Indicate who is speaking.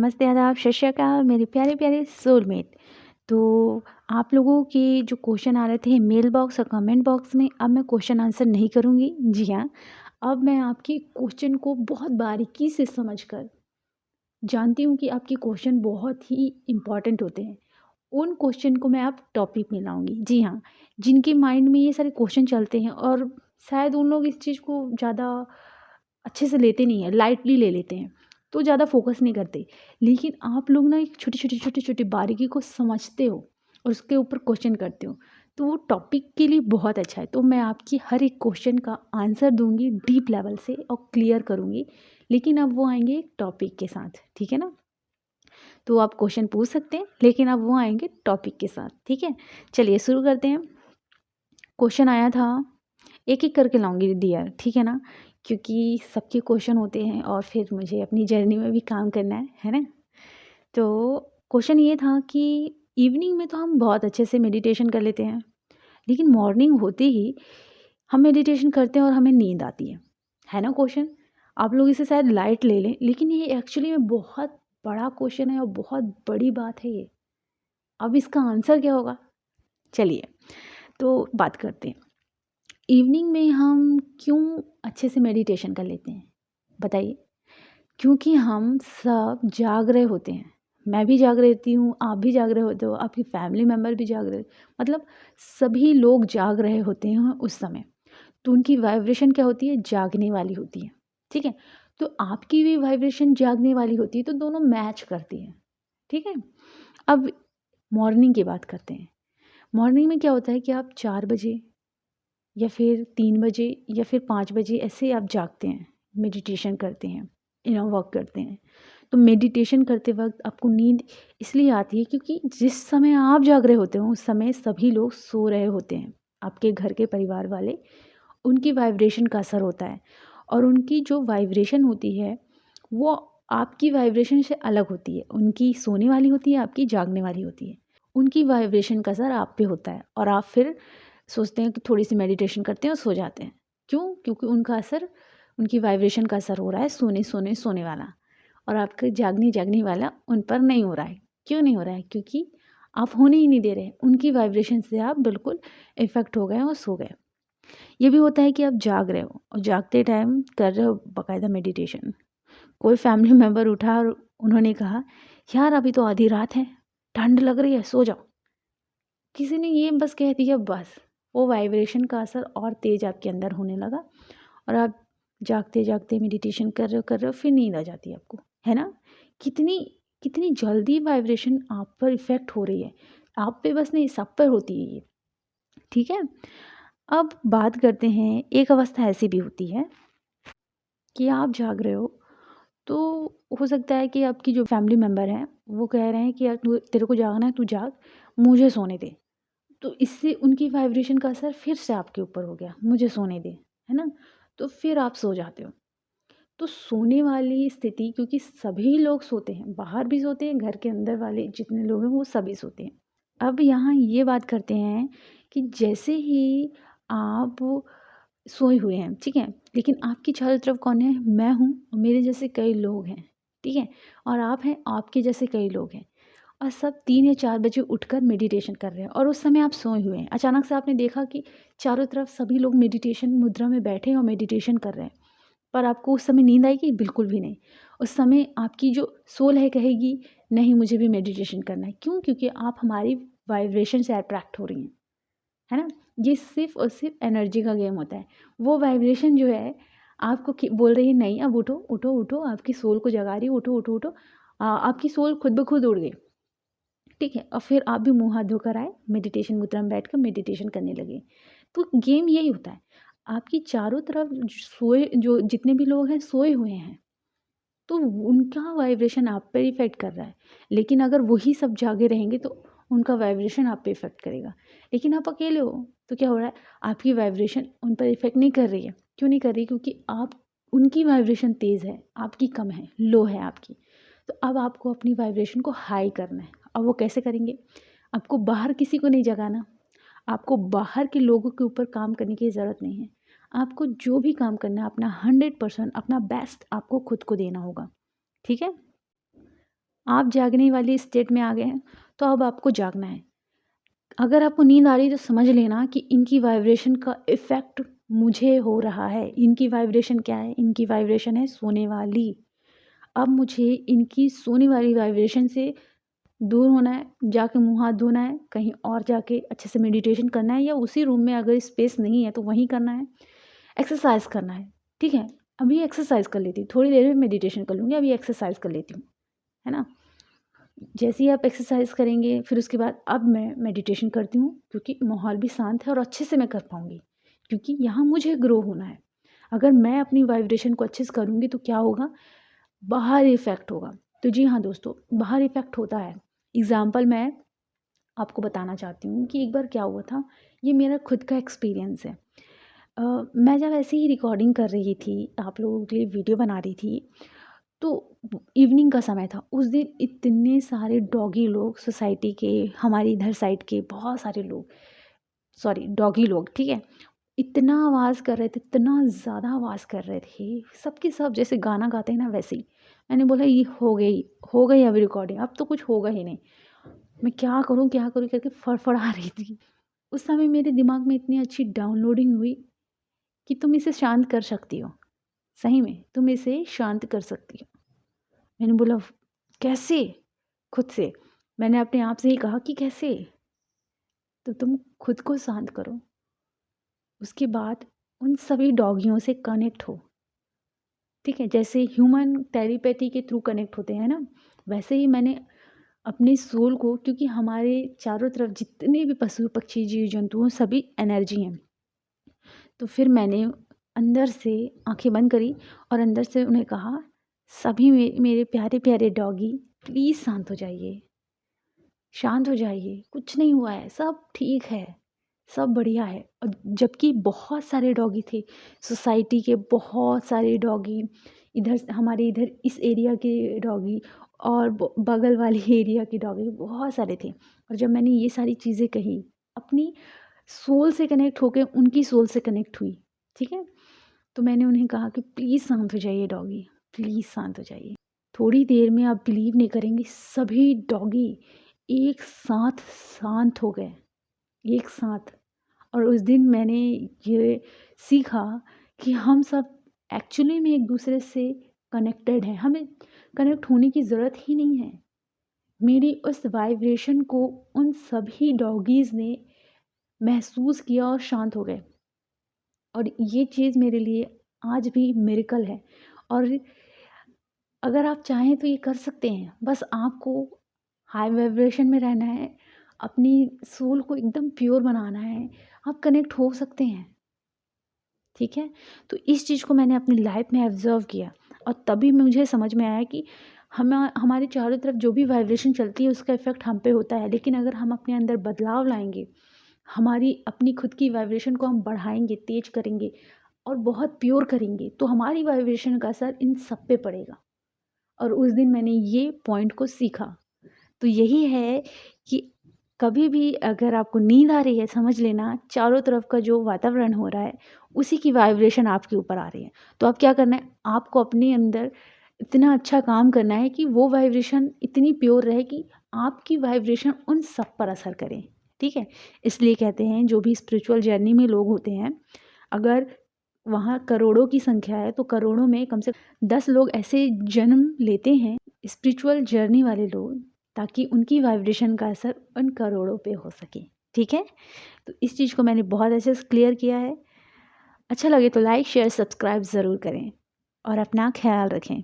Speaker 1: नमस्ते, आदाब, सत श्री अकाल मेरे प्यारे प्यारे सोलमेट। तो आप लोगों के जो क्वेश्चन आ रहे थे मेल बॉक्स और कमेंट बॉक्स में, अब मैं क्वेश्चन आंसर नहीं करूँगी। जी हाँ, अब मैं आपके क्वेश्चन को बहुत बारीकी से समझकर जानती हूँ कि आपके क्वेश्चन बहुत ही इम्पॉर्टेंट होते हैं। उन क्वेश्चन को मैं अब टॉपिक में लाऊँगी। जी हाँ, जिनके माइंड में ये सारे क्वेश्चन चलते हैं और शायद उन लोग इस चीज़ को ज़्यादा अच्छे से लेते नहीं हैं, लाइटली ले लेते हैं, तो ज़्यादा फोकस नहीं करते। लेकिन आप लोग ना एक छोटी-छोटी बारीकी को समझते हो और उसके ऊपर क्वेश्चन करते हो, तो वो टॉपिक के लिए बहुत अच्छा है। तो मैं आपकी हर एक क्वेश्चन का आंसर दूँगी डीप लेवल से और क्लियर करूँगी। लेकिन अब वो आएँगे एक टॉपिक के साथ, ठीक है ना? तो आप क्वेश्चन पूछ सकते हैं, लेकिन अब वो आएँगे टॉपिक के साथ, ठीक है? चलिए शुरू करते हैं। क्वेश्चन आया था, एक-एक करके लाऊँगी डियर, ठीक है ना? क्योंकि सबके क्वेश्चन होते हैं और फिर मुझे अपनी जर्नी में भी काम करना है ना? तो क्वेश्चन ये था कि इवनिंग में तो हम बहुत अच्छे से मेडिटेशन कर लेते हैं, लेकिन मॉर्निंग होते ही हम मेडिटेशन करते हैं और हमें नींद आती है ना क्वेश्चन? आप लोग इसे शायद लाइट ले लें, लेकिन ये एक्चुअली में बहुत बड़ा क्वेश्चन है और बहुत बड़ी बात है ये। अब इसका आंसर क्या होगा? चलिए, तो बात करते हैं। इवनिंग में हम क्यों अच्छे से मेडिटेशन कर लेते हैं? बताइए? क्योंकि हम सब जाग रहे होते हैं। मैं भी जाग रहती हूँ, आप भी जाग रहे होते हो, आपकी फैमिली मेंबर भी जाग रहे, मतलब सभी लोग जाग रहे होते हैं उस समय। तो उनकी वाइब्रेशन क्या होती है? जागने वाली होती है, ठीक है? तो आपकी भी वाइब्रेशन जागने वाली होती है, तो दोनों मैच करती हैं, ठीक है? अब मॉर्निंग की बात करते हैं। मॉर्निंग में क्या होता है कि आप 4 बजे या फिर 3 बजे या फिर 5 बजे ऐसे आप जागते हैं, मेडिटेशन करते हैं, इनर वर्क करते हैं। तो मेडिटेशन करते वक़्त आपको नींद इसलिए आती है क्योंकि जिस समय आप जाग रहे होते हो, उस समय सभी लोग सो रहे होते हैं। आपके घर के परिवार वाले, उनकी वाइब्रेशन का असर होता है और उनकी जो वाइब्रेशन होती है, वो आपकी वाइब्रेशन से अलग होती है। उनकी सोने वाली होती है, आपकी जागने वाली होती है। उनकी वाइब्रेशन का असर आप पे होता है और आप फिर सोचते हैं कि थोड़ी-सी मेडिटेशन करते हैं और सो जाते हैं। क्यों? क्योंकि उनका असर, उनकी वाइब्रेशन का असर हो रहा है सोने वाला और आपका जागने वाला उन पर नहीं हो रहा है। क्यों नहीं हो रहा है? क्योंकि आप होने ही नहीं दे रहे। उनकी वाइब्रेशन से आप बिल्कुल इफ़ेक्ट हो गए और सो गए। ये भी होता है कि आप जाग रहे हो और जागते टाइम कर रहे हो बाकायदा मेडिटेशन। कोई फैमिली मेंबर उठा और उन्होंने कहा, "यार अभी तो आधी रात है, ठंड लग रही है, सो जाओ।" किसी ने ये बस कह दिया, बस वो वाइब्रेशन का असर और तेज़ आपके अंदर होने लगा और आप जागते-जागते मेडिटेशन कर रहे हो, फिर नींद आ जाती है आपको, है ना? कितनी कितनी जल्दी वाइब्रेशन आप पर इफ़ेक्ट हो रही है। आप पे बस नहीं, सब पर होती है ये, ठीक है? अब बात करते हैं, एक अवस्था ऐसी भी होती है कि आप जाग रहे हो, तो हो सकता है कि आपकी जो फैमिली मेंबर हैं, वो कह रहे हैं कि यार तू, तेरे को जागना है तू जाग, मुझे सोने दे। तो इससे उनकी वाइब्रेशन का असर फिर से आपके ऊपर हो गया, मुझे सोने दे, है ना? तो फिर आप सो जाते हो। तो सोने वाली स्थिति, क्योंकि सभी लोग सोते हैं, बाहर भी सोते हैं, घर के अंदर वाले जितने लोग हैं वो सभी सोते हैं। अब यहाँ ये बात करते हैं कि जैसे ही आप सोए हुए हैं, ठीक है? लेकिन आपकी चारों तरफ कौन है? मैं हूँ और मेरे जैसे कई लोग हैं, ठीक है? और आप हैं, आपके जैसे कई लोग हैं। और सब 3 या 4 बजे उठकर मेडिटेशन कर रहे हैं और उस समय आप सोए हुए हैं। अचानक से आपने देखा कि चारों तरफ सभी लोग मेडिटेशन मुद्रा में बैठे हैं और मेडिटेशन कर रहे हैं। पर आपको उस समय नींद आएगी? बिल्कुल भी नहीं। उस समय आपकी जो सोल है कहेगी, नहीं मुझे भी मेडिटेशन करना है। क्यों? क्योंकि आप हमारी वाइब्रेशन से अट्रैक्ट हो रही हैं, है ना? ये सिर्फ़ और सिर्फ़ एनर्जी का गेम होता है। वो वाइब्रेशन जो है आपको बोल रही है, नहीं अब उठो, उठो, उठो, आपकी सोल को जगा रही है, उठो, उठो, उठो। आपकी सोल खुद ब खुद उड़ गई। ठीक है? और फिर आप भी मुँह हाथ धोकर आए, मेडिटेशन मुद्रा में बैठकर मेडिटेशन करने लगे। तो गेम यही होता है, आपकी चारों तरफ सोए जो जितने भी लोग हैं सोए हुए हैं, तो उनका वाइब्रेशन आप पर इफ़ेक्ट कर रहा है। लेकिन अगर वही सब जागे रहेंगे तो उनका वाइब्रेशन आप पे इफ़ेक्ट करेगा। लेकिन आप अकेले हो, तो क्या हो रहा है, आपकी वाइब्रेशन उन पर इफ़ेक्ट नहीं कर रही है। क्यों नहीं कर रही? क्योंकि आप, उनकी वाइब्रेशन तेज़ है, आपकी कम है, लो है आपकी। तो अब आपको अपनी वाइब्रेशन को हाई करना है। अब वो कैसे करेंगे? आपको बाहर किसी को नहीं जगाना, आपको बाहर के लोगों के ऊपर काम करने की ज़रूरत नहीं है। आपको जो भी काम करना है अपना 100% अपना बेस्ट आपको खुद को देना होगा, ठीक है? आप जागने वाली स्टेट में आ गए हैं, तो अब आपको जागना है। अगर आपको नींद आ रही है तो समझ लेना कि इनकी वाइब्रेशन का इफ़ेक्ट मुझे हो रहा है। इनकी वाइब्रेशन क्या है? इनकी वाइब्रेशन है सोने वाली। अब मुझे इनकी सोने वाली वाइब्रेशन से दूर होना है, जाके मुँह हाथ धोना है, कहीं और जाके अच्छे से मेडिटेशन करना है, या उसी रूम में अगर स्पेस नहीं है तो वहीं करना है। एक्सरसाइज़ करना है, ठीक है? अभी एक्सरसाइज़ कर लेती हूँ, थोड़ी देर में मेडिटेशन कर लूँगी, अभी एक्सरसाइज़ कर लेती हूँ, है ना? जैसे ही आप एक्सरसाइज़ करेंगे, फिर उसके बाद अब मैं मेडिटेशन करती हूँ, क्योंकि माहौल भी शांत है और अच्छे से मैं कर पाऊँगी, क्योंकि यहाँ मुझे ग्रो होना है। अगर मैं अपनी वाइब्रेशन को अच्छे से करूँगी तो क्या होगा, बाहर इफ़ेक्ट होगा। तो जी हाँ दोस्तों, बाहर इफ़ेक्ट होता है। एग्ज़ाम्पल मैं आपको बताना चाहती हूँ कि एक बार क्या हुआ था, ये मेरा खुद का एक्सपीरियंस है। मैं जब ऐसे ही रिकॉर्डिंग कर रही थी, आप लोगों के लिए वीडियो बना रही थी, तो इवनिंग का समय था। उस दिन इतने सारे डॉगी लोग सोसाइटी के, हमारी इधर साइड के बहुत सारे लोग, सॉरी डॉगी लोग, ठीक है? इतना आवाज़ कर रहे थे, इतना ज़्यादा आवाज़ कर रहे थे, सब के सब जैसे गाना गाते हैं ना वैसे ही। मैंने बोला ये हो गई अभी रिकॉर्डिंग, अब तो कुछ होगा ही नहीं। मैं क्या करूँ करके फड़फड़ा रही थी। उस समय मेरे दिमाग में इतनी अच्छी डाउनलोडिंग हुई कि तुम इसे शांत कर सकती हो। सही में, तुम इसे शांत कर सकती हो। मैंने बोला कैसे? खुद से। मैंने अपने आप से ही कहा कि कैसे? तो तुम खुद को शांत करो। उसके बाद उन सभी डॉगियों से कनेक्ट हो, ठीक है? जैसे ह्यूमन टेलीपैथी के थ्रू कनेक्ट होते हैं ना, वैसे ही मैंने अपने सोल को, क्योंकि हमारे चारों तरफ जितने भी पशु पक्षी जीव जंतु हैं सभी एनर्जी हैं। तो फिर मैंने अंदर से आंखें बंद करी और अंदर से उन्हें कहा, सभी मेरे प्यारे प्यारे डॉगी प्लीज़ शांत हो जाइए, शांत हो जाइए, कुछ नहीं हुआ है, सब ठीक है, सब बढ़िया है। और जबकि बहुत सारे डॉगी थे, सोसाइटी के बहुत सारे डॉगी, इधर हमारे इधर इस एरिया के डॉगी और बगल वाले एरिया के डॉगी बहुत सारे थे। और जब मैंने ये सारी चीज़ें कही, अपनी सोल से कनेक्ट होके उनकी सोल से कनेक्ट हुई, ठीक है? तो मैंने उन्हें कहा कि प्लीज़ शांत हो जाइए डॉगी, प्लीज़ शांत हो जाइए। थोड़ी देर में आप बिलीव नहीं करेंगे, सभी डॉगी एक साथ शांत हो गए, एक साथ। और उस दिन मैंने ये सीखा कि हम सब एक्चुअली में एक दूसरे से कनेक्टेड हैं, हमें कनेक्ट होने की ज़रूरत ही नहीं है। मेरी उस वाइब्रेशन को उन सभी डॉगीज़ ने महसूस किया और शांत हो गए। और ये चीज़ मेरे लिए आज भी मिरेकल है। और अगर आप चाहें तो ये कर सकते हैं, बस आपको हाई वाइब्रेशन में रहना है, अपनी सोल को एकदम प्योर बनाना है, आप कनेक्ट हो सकते हैं, ठीक है? तो इस चीज़ को मैंने अपनी लाइफ में ऑब्ज़र्व किया और तभी मुझे समझ में आया कि हमारे चारों तरफ जो भी वाइब्रेशन चलती है उसका इफ़ेक्ट हम पे होता है, लेकिन अगर हम अपने अंदर बदलाव लाएँगे, हमारी अपनी खुद की वाइब्रेशन को हम बढ़ाएँगे, तेज़ करेंगे और बहुत प्योर करेंगे, तो हमारी वाइब्रेशन का असर इन सब पे पड़ेगा। और उस दिन मैंने ये पॉइंट को सीखा। तो यही है कि कभी भी अगर आपको नींद आ रही है, समझ लेना चारों तरफ का जो वातावरण हो रहा है, उसी की वाइब्रेशन आपके ऊपर आ रही है। तो अब क्या करना है, आपको अपने अंदर इतना अच्छा काम करना है कि वो वाइब्रेशन इतनी प्योर रहे कि आपकी वाइब्रेशन उन सब पर असर करे, ठीक है? इसलिए कहते हैं जो भी स्पिरिचुअल जर्नी में लोग होते हैं, अगर वहाँ करोड़ों की संख्या है, तो करोड़ों में कम से 10 लोग ऐसे जन्म लेते हैं, स्पिरिचुअल जर्नी वाले लोग, ताकि उनकी वाइब्रेशन का असर उन करोड़ों पे हो सके, ठीक है? तो इस चीज़ को मैंने बहुत अच्छे से क्लियर किया है। अच्छा लगे तो लाइक, शेयर, सब्सक्राइब ज़रूर करें और अपना ख़्याल रखें।